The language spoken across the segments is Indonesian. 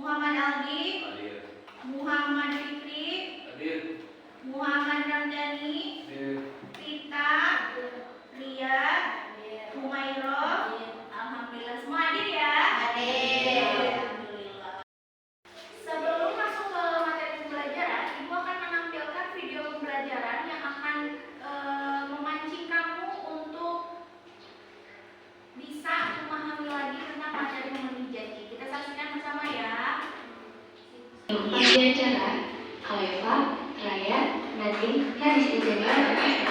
Muhammad Aldi, Hadir. Muhammad Fikri, Hadir. Muhammad Ramdhani, Hadir. Rita, Ria, Humairah. Alhamdulillah semua hadir ya. Alhamdulillah. Sebelum masuk ke materi pembelajaran, Ibu akan menampilkan video pembelajaran yang akan memancing kamu untuk bisa memahami lagi tentang materi memenuhi janji. Kita saksikan bersama ya. Pembelajaran Khalifah, Raya, Nadine, Haris Izzati,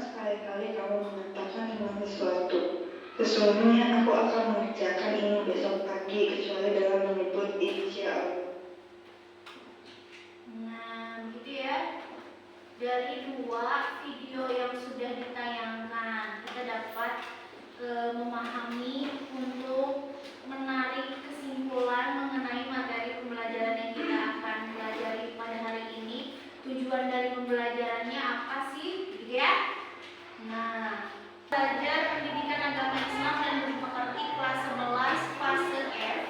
sekali-kali kamu mengatakan tentang sesuatu. Sesungguhnya aku akan mengerjakan ini besok pagi, kecuali dalam menyebut insya Allah. Nah, gitu ya. Dari dua video yang sudah ditayangkan, kita dapat memahami untuk menarik kesimpulan mengenai materi pembelajaran yang kita akan pelajari pada hari ini. Tujuan dari pembelajarannya apa sih? Gitu ya. Nah, belajar pendidikan agama Islam dan budi pekerti kelas 11 fase F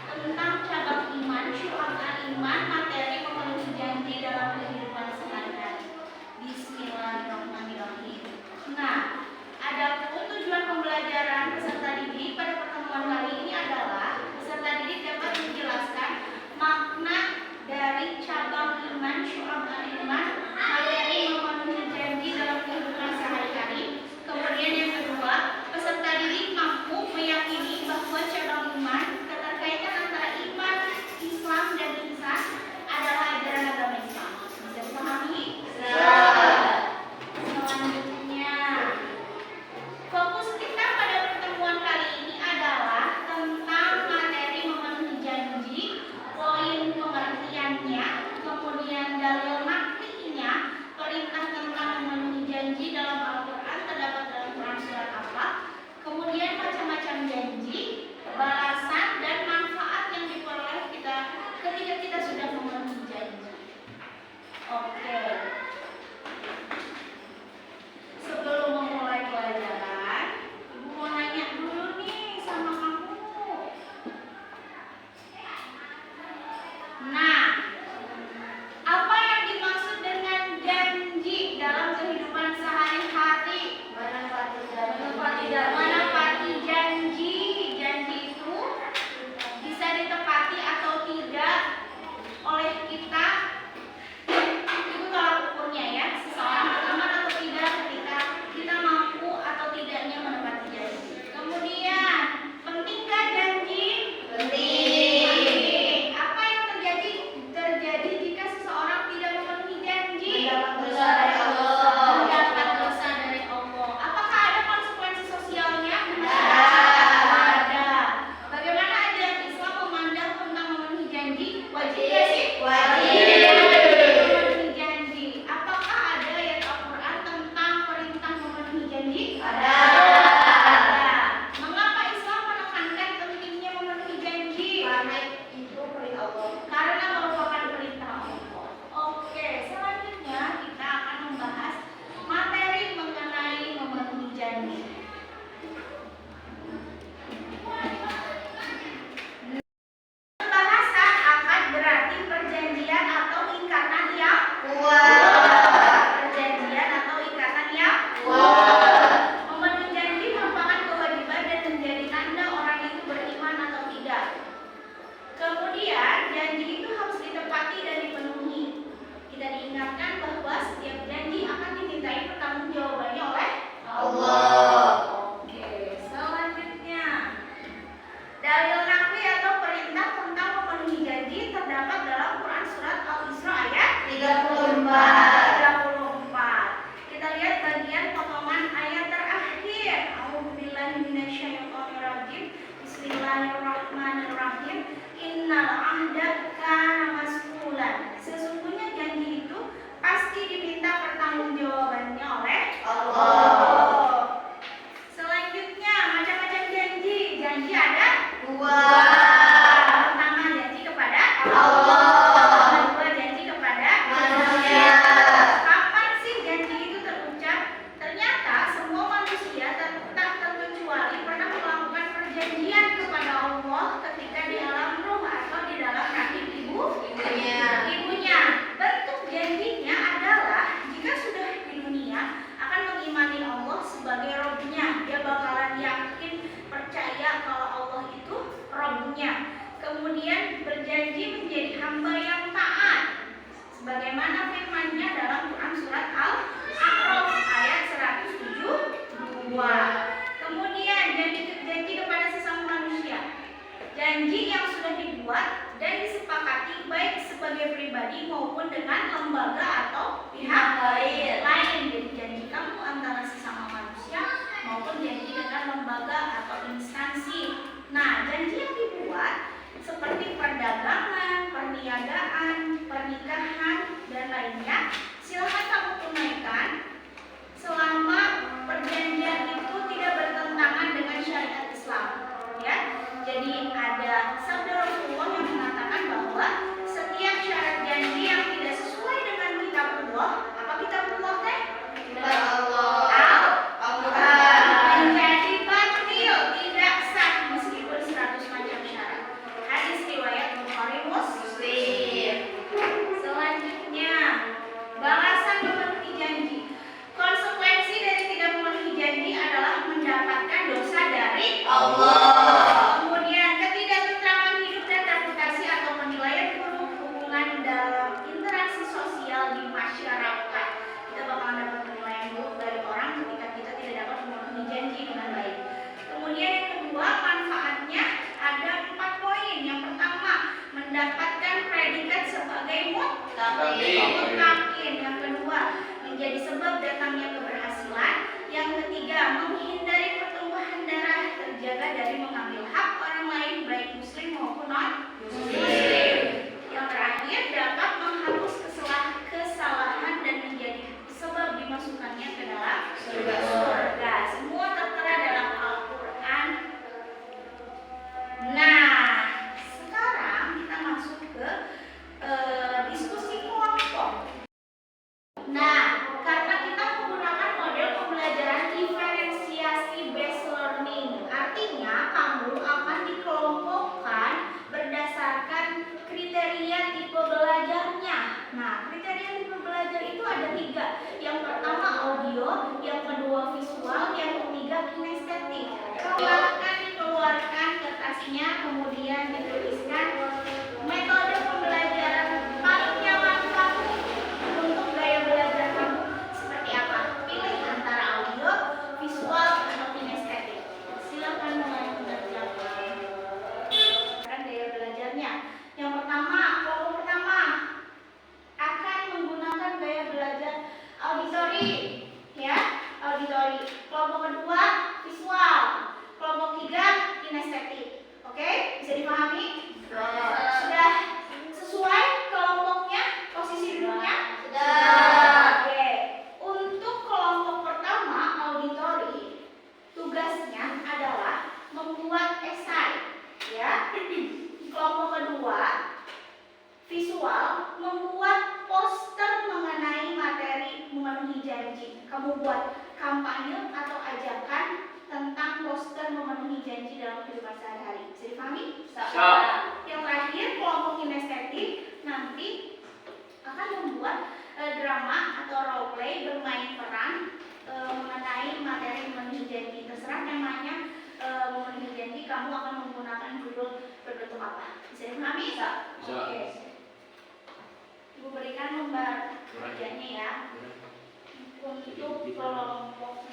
tentang cabang iman, syu'ab iman, materi memenuhi janji dalam kehidupan sehari-hari. Bismillahirrahmanirrahim. Nah, adapun tujuan pembelajaran peserta didik pada pertemuan kali ini adalah peserta didik dapat menjelaskan makna dari cabang iman, syu'ab iman, materi memenuhi janji dalam kehidupan sehari-hari. Kemudian yang kedua, peserta didik mampu meyakini bahwa cabang iman, keterkaitan antara iman, Islam dan ihsan adalah ajaran agama Islam. Bisa dipahami? Selanjutnya, fokus kita pada pertemuan kali ini adalah tentang materi memenuhi janji, poin pengertiannya, kemudian dalil naklinya, perintah tentang memenuhi janji dalam Al-Quran terdapat dalam Quran surat apa, kemudian macam-macam janji, balasan dan manfaat yang diperoleh kita ketika kita sudah memenuhi janji. Oke. Sebelum memulai pelajaran, Ibu mau nanya dulu nih sama kamu. Nah, apa yang dimaksud dengan janji dalam kehidupan sehari-hari? Menepati janji. Janji itu bisa ditepati atau tidak oleh kita. Itu tolak ukurnya ya. Seseorang beriman atau tidak ketika kita mampu atau tidaknya menepati janji. Kemudian, pentingkah janji? Penting. Apa yang terjadi jika seseorang tidak memenuhi janji? Mendapat dosa dari Allah. Mendapat dosa dari Allah. Apakah ada konsekuensi sosialnya? Ada. Bagaimana ajaran Islam memandang tentang memenuhi janji? Wajib nggak sih? Wajib. Memenuhi janji. Apakah ada ayat Al-Quran tentang perintah memenuhi janji? Ada. Mengapa Islam menekankan pentingnya memenuhi janji? Karena itu perintah Allah. Karena merupakan perintah Allah. Oke, selanjutnya kita akan membahas materi mengenai memenuhi janji. Pembahasan akad berarti perjanjian Innal ahda kana mas'ulan. Sesungguhnya janji itu pasti diminta pertanggungjawabannya oleh Allah. Selanjutnya macam-macam janji. Janji ada dua. Pertama janji kepada Allah. Kedua janji kepada manusia. Kapan sih janji itu terucap? Ternyata semua manusia tak terkecuali pernah melakukan perjanjian kepada Allah ketika di alam ruh atau di dalam rahim ibunya. Bentuk janjinya adalah jika sudah di dunia akan mengimani Allah sebagai Rabb-nya. Dia bakalan yakin, percaya kalau Allah itu Rabb-nya. Kemudian berjanji menjadi hamba yang taat, sebagaimana firman-Nya dalam Quran surat Al-A'raf ayat 172. Kemudian janji kepada sesama manusia. Janji yang sudah dibuat dan disepakati baik sebagai pribadi maupun dengan lembaga atau pihak lain. Jadi janji kamu antara sesama manusia maupun janji dengan lembaga atau instansi. Nah, janji yang dibuat seperti perdagangan, perniagaan, pernikahan, dan lainnya, silakan kamu tunaikan selama perjanjian itu tidak bertentangan dengan syariat Islam. Ya, jadi ada sabda Rasulullah yang mengatakan bahwa setiap syarat janji yang tidak sesuai dengan kitabullah, apa kitabullah teh? Kitab Allah. Menjadi batil, tidak sah meskipun 100 macam syarat. Hadis riwayat Bukhari Muslim. Selanjutnya, balasan memenuhi janji. Konsekuensi dari tidak memenuhi janji adalah mendapatkan dosa dari Allah. Kemudian ketidaktentraman hidup dan reputasi atau penilaian buruk hubungan dalam interaksi sosial di masyarakat. Kita bakalan dapat penilaian buruk dari orang ketika kita tidak dapat memenuhi janji dengan baik. Kemudian yang kedua, manfaatnya ada 4 poin. Yang pertama, mendapatkan predikat sebagai muttaqin. Yang kedua, menjadi sebab datangnya keberhasilan. Yang ketiga, menghindari pertumpahan darah, terjaga dari mengambil hak orang lain baik muslim maupun non-muslim. Yang terakhir, dapat menghapus kesalahan dan menjadi sebab dimasukkannya ke dalam surga. Semua tertera dalam Al-Quran. Nah, sekarang kita masuk ke diskusi kelompok. Nah, karena kita menggunakan model pembelajaran diferensiasi based learning, artinya kamu akan dikelompokkan berdasarkan kriteria tipe belajarnya. Nah, kriteria tipe belajar itu ada 3. Yang pertama audio, yang kedua visual, yang ketiga kinestetik. Silakan dikeluarkan kertasnya, kemudian dituliskan metode pembelajaran paling nyaman kamu untuk gaya belajar kamu seperti apa. Pilih antara audio, visual, atau kinestetik. Silakan mulai mengerjakan gaya belajarnya. Yang pertama, kelompok pertama akan menggunakan gaya belajar auditori, ya, auditori. Kelompok kedua visual, kelompok 3 kinestetik. Oke, bisa dipahami? Sudah sesuai kelompoknya, posisi duduknya? Sudah. Oke. Untuk kelompok pertama auditori, tugasnya adalah membuat esai, ya. Kelompok kedua visual, membuat poster mengenai materi memenuhi janji. Kamu buat kampanye atau ajakan tentang poster memenuhi janji dalam kehidupan sehari-hari. Bisa dipahami? Bisa. Yang terakhir, kelompok kinestetik nanti akan membuat drama atau role play, bermain peran mengenai materi memenuhi janji. Terserah temanya memenuhi janji, kamu akan menggunakan judul berbentuk apa. Bisa dipahami? Bisa. Oke. Ibu berikan lembar kerjanya ya. Untuk kelompok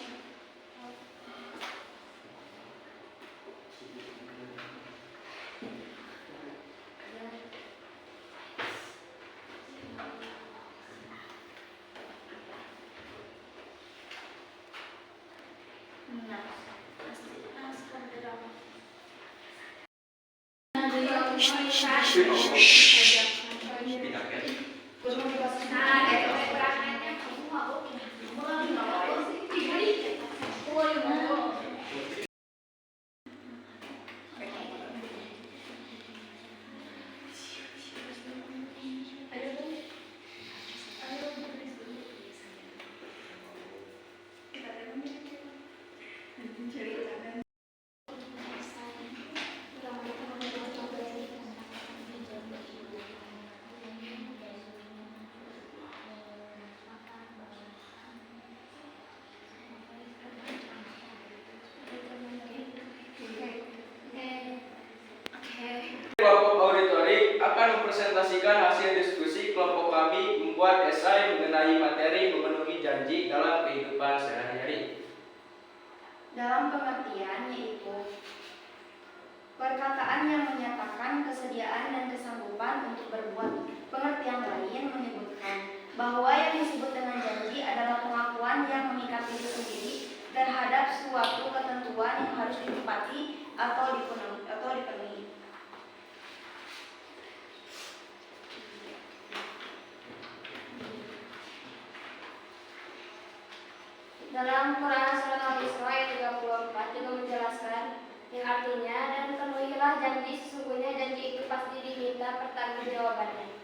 Kelompok auditorik akan mempresentasikan hasil diskusi kelompok kami membuat esai mengenai materi memenuhi janji dalam kehidupan sehari-hari. Dalam pengertian yaitu perkataan yang menyatakan kesediaan dan kesanggupan untuk berbuat. Pengertian lain menyebutkan bahwa yang disebut dengan janji adalah pengakuan yang mengikat diri sendiri terhadap suatu ketentuan yang harus ditepati atau dipenuhi. Dalam Quran Surat Al-Isra ayat 34 juga menjelaskan yang artinya, dan penuhilah janji, sesungguhnya janji itu pasti diminta pertanggungjawabannya.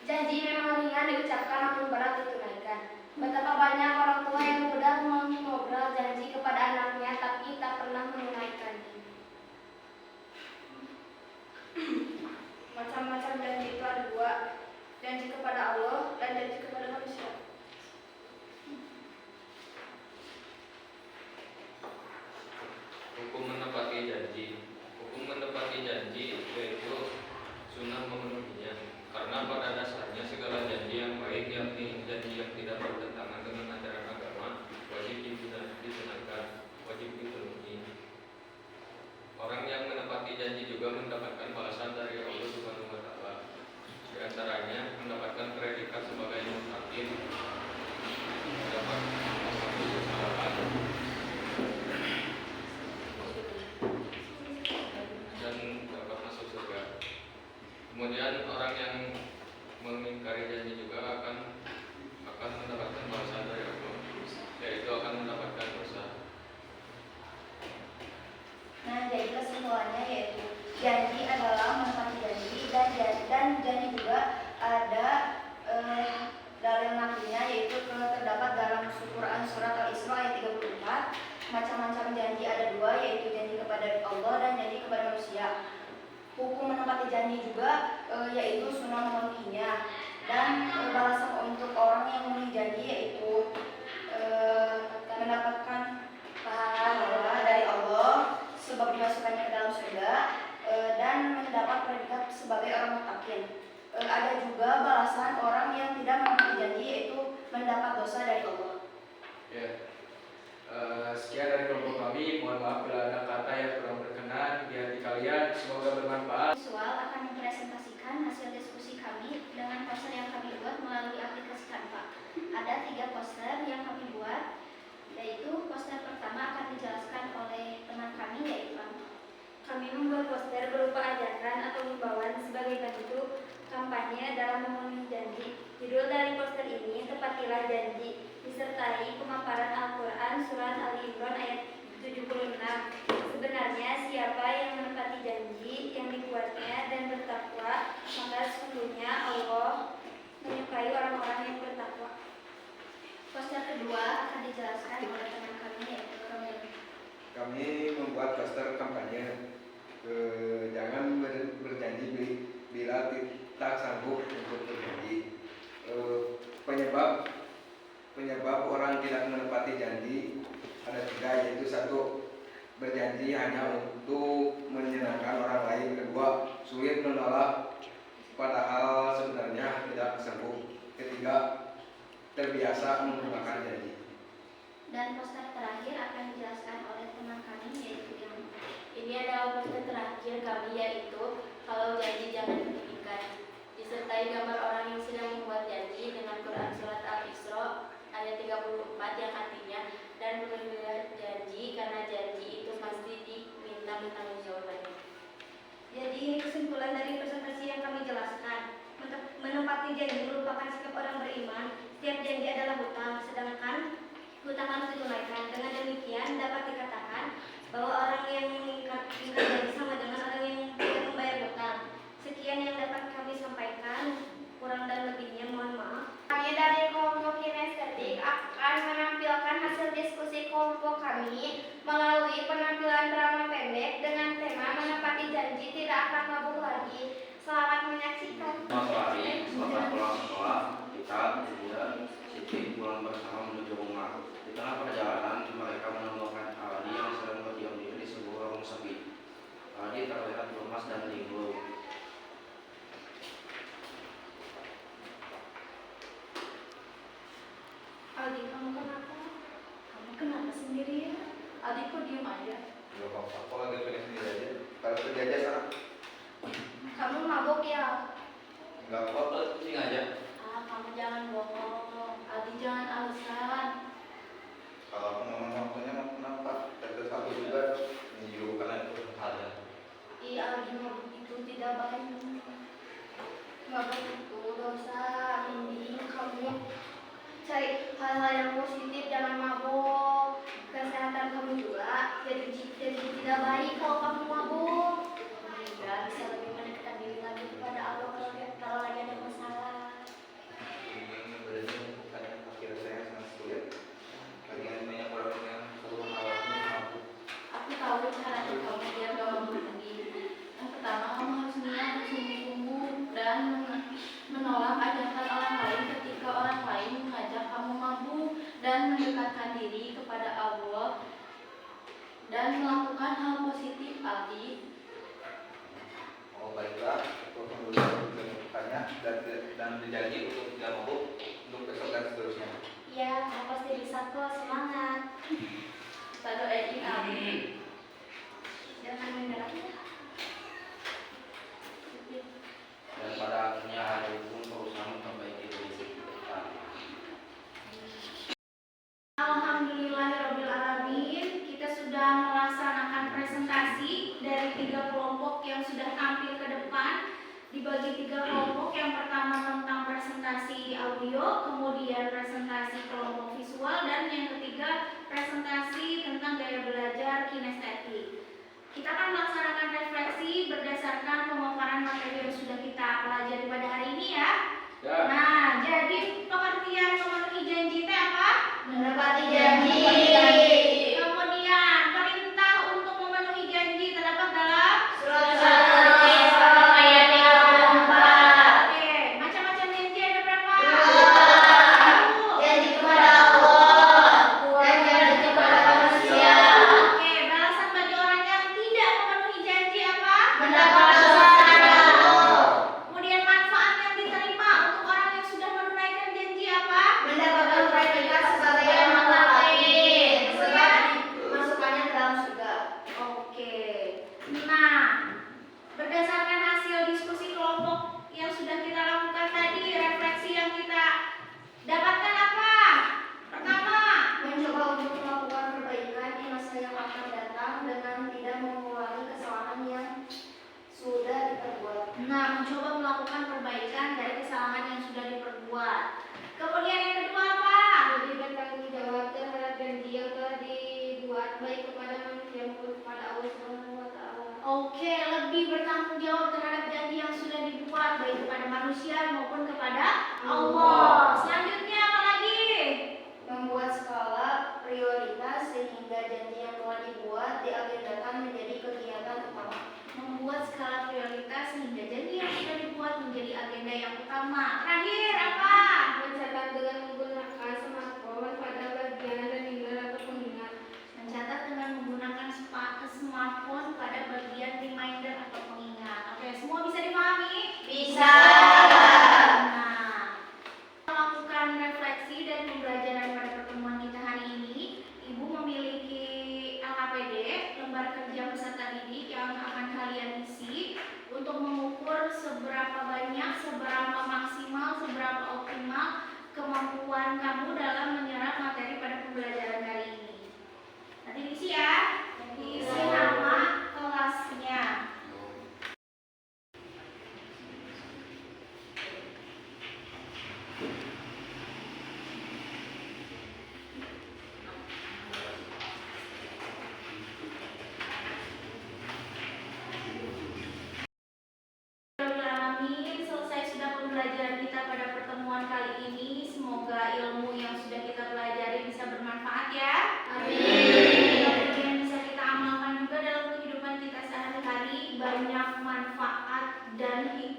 Janji memang ringan diucapkan namun berat ditunaikan. Betapa banyak orang tua yang mudah mengobrol janji kepada anaknya tapi tak pernah menunaikannya. Macam-macam janji itu ada dua, janji kepada Allah dan janji kepada manusia. Hukum menepati janji. Hukum menepati janji yaitu sunnah memenuhinya. Karena pada dasarnya segala janji yang baik, yakni janji yang tidak bertentangan dengan ajaran agama, wajib ditunaikan, wajib dipenuhi. Orang yang menepati janji juga mendapatkan balasan dari Allah Subhanahu wa Ta'ala. Di antaranya mendapatkan predikat sebagai muttaqin, mendapat kemudian orang yang mengingkari janji juga akan mendapatkan balasan dari Allah, yaitu akan mendapatkan dosa. Nah, jadi kesimpulannya yaitu janji adalah menepati janji dan janji juga ada dalil nafinya yaitu terdapat dalam Quran Surat Al-Isra ayat 34. Macam-macam janji ada dua, yaitu janji kepada Allah dan janji kepada manusia. Hukum menepati janji juga yaitu sunnah memenuhinya, dan balasan untuk orang yang memenuhi janji yaitu mendapatkan pahala dari Allah sebab dimasukkannya ke dalam surga dan mendapat predikat sebagai orang muttaqin. Ada juga balasan orang yang tidak menepati janji yaitu mendapat dosa dari Allah. Ya. Sekian dari kelompok kami. Mohon maaf bila ada kata yang kurang berkenan di hati kalian. Semoga bermanfaat. Visual akan mempresentasikan hasil diskusi kami dengan poster yang kami buat melalui aplikasi Canva. Ada 3 poster yang kami buat, yaitu poster pertama akan dijelaskan oleh teman kami yaitu kami membuat poster berupa ajakan atau himbauan sebagai bentuk kampanye dalam memenuhi janji. Judul dari poster ini Tepatilah Janji, disertai pemaparan Al-Quran Surat Ali Imran ayat 76. Sebenarnya siapa yang menepati janji yang dibuatnya dan bertakwa, maka sesungguhnya Allah menyukai orang-orang yang bertakwa. Poster kedua akan dijelaskan oleh teman kami yaitu Kami membuat poster kampanye jangan berjanji bila tak sanggup untuk berjanji. Penyebab orang tidak menepati janji ada 3, yaitu 1, berjanji hanya untuk menyenangkan orang lain. 2, sulit menolak padahal sebenarnya tidak sanggup. 3, terbiasa menggunakan janji. Dan poster terakhir akan dijelaskan oleh teman kami yaitu yang ini adalah poster terakhir kami, yaitu kalau janji jangan dipikirkan, disertai gambar orang yang sedang membuat janji dengan Quran Surat Al-Isra ayat 34 yang artinya, dan penuhilah janji karena janji itu pasti diminta bertanggung jawabannya. Jadi ini kesimpulan dari janji merupakan sikap orang beriman. Setiap janji adalah hutang, sedangkan hutang harus ditunaikan. Dengan demikian dapat dikatakan bahwa orang yang mengikat janji sama dengan orang yang tidak membayar hutang. Sekian yang dapat kami sampaikan, kurang dan lebihnya mohon maaf. Kami dari kelompok kinestetik akan menampilkan hasil diskusi kelompok kami melalui penampilan drama pendek dengan tema menepati janji tidak akan mabuk lagi. Selamat menyaksikan. Selamat pagi, selepas pulang sekolah, kita bertiga Siti pulang bersama menuju rumah. Di tengah perjalanan, mereka menemukan Aldi yang sedang berdiam diri di sebuah warung sepi. Aldi terlihat lemas dan linglung. Aldi, kamu kenapa? Kamu kenapa sendirian? Aldi, kok diem aja? Gak apa-apa, aku lagi pengen sendiri aja. Kalau pergi aja sana. Kamu mabuk ya? Gak apa-apa, pusing aja. Kamu jangan bohong. Aldi, jangan alasan. Kalau aku ngomong waktunya mau kenapa? Terus aku juga menyuruh kalian untuk ada. Aldi, mabuk itu tidak baik. Mabuk itu dosa. Mending kamu cari hal-hal yang positif, jangan mabuk. Kesehatan kamu juga jadi tidak baik kalau kamu mabuk. Tidak bisa lebih mendekatkan diri lagi kepada Allah kalau lagi ada masalah. Ini berarti bukan akhir saya sangat sulit. Bagian banyak orang yang selalu awalnya mabuk. Aku tahu cara kamu biar gak mabuk lagi. Yang pertama, kamu harus niat bersungguh-sungguh dan menolak ajakan orang lain ketika orang lain mengajak kamu mabuk dan mendekatkan diri kepada Allah dan melakukan hal positif. Aldi, Oh baiklah, aku akan melakukannya dan berjanji untuk tidak mabuk untuk besok dan seterusnya. ya kamu pasti bisa kok, semangat. Kita doain Aldi. Jangan menyerah ya. Dan pada akhirnya hari pun berusaha memperbaiki diri kita. Alhamdulillahirrabbilalamin, kita sudah melaksanakan presentasi dari 3 kelompok yang sudah tampil ke depan. Dibagi 3 kelompok, yang pertama tentang presentasi audio, kemudian presentasi kelompok visual, dan yang ketiga presentasi tentang gaya belajar kinestetik. Kita akan melaksanakan refleksi berdasarkan pemaparan materi yang sudah kita pelajari pada hari ini ya. Ya. Nah, jadi pengertian memenuhi janji itu apa? Menepati janji. Kemudian perintah untuk memenuhi janji terdapat dalam Surat ayat 34. Oke, macam-macam janji ada berapa? Dua. Janji kepada Allah dan janji kepada manusia. Oke, balasan bagi orang yang tidak memenuhi janji apa? Mendapat dosa. Kemudian manfaat yang diterima untuk orang yang sudah menunaikan janji apa? Mendapatkan predikat sebagai yang lain, sebab dimasukkannya ke dalam surga. Oke. Nah, berdasarkan hasil diskusi kelompok yang sudah kita lakukan tadi, refleksi yang kita dapatkan apa? Pertama, Mencoba untuk melakukan perbaikan di masa yang akan datang dengan tidak mengulangi kesalahan yang sudah diperbuat. mencoba melakukan perbaikan dari kesalahan yang sudah diperbuat. Kemudian yang kedua apa? Lebih bertanggung jawab terhadap janji yang telah dibuat baik kepada manusia maupun kepada Allah Subhanahu wa taala. Oke, lebih bertanggung jawab terhadap janji yang sudah dibuat baik kepada manusia maupun kepada Allah. Selanjutnya apa lagi? Membuat skala prioritas sehingga janji yang telah dibuat diagendakan menjadi kegiatan utama. Membuat skala prioritas sehingga janji yang sudah dibuat menjadi agenda yang utama. Terakhir apa? Mencatat dengan menggunakan smartphone pada bagian reminder atau pengingat. Mencatat dengan menggunakan smartphone pada bagian reminder atau pengingat. Oke, semua bisa dipahami? Bisa. Nah, melakukan refleksi dari pembelajaran pada pertemuan kita hari ini, Ibu memiliki LKPD, lembar kerja peserta didik yang akan kalian isi untuk mengukur seberapa banyak, seberapa maksimal, seberapa optimal kemampuan kamu dalam menyerap materi pada pembelajaran kali ini. Nanti diisi ya, diisi nama kelasnya.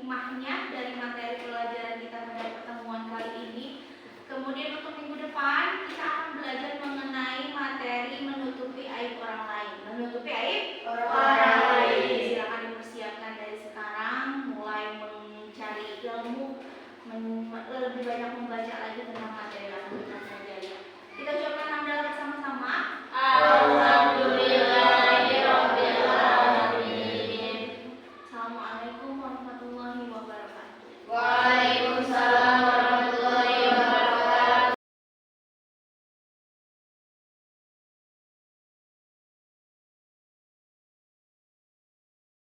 hikmahnya dari materi pelajaran kita pada pertemuan kali ini. Kemudian untuk minggu depan kita akan belajar mengenai materi menutupi aib orang lain. Menutupi aib orang lain. Silakan dipersiapkan dari sekarang, mulai mencari ilmu, lebih banyak membaca lagi tentang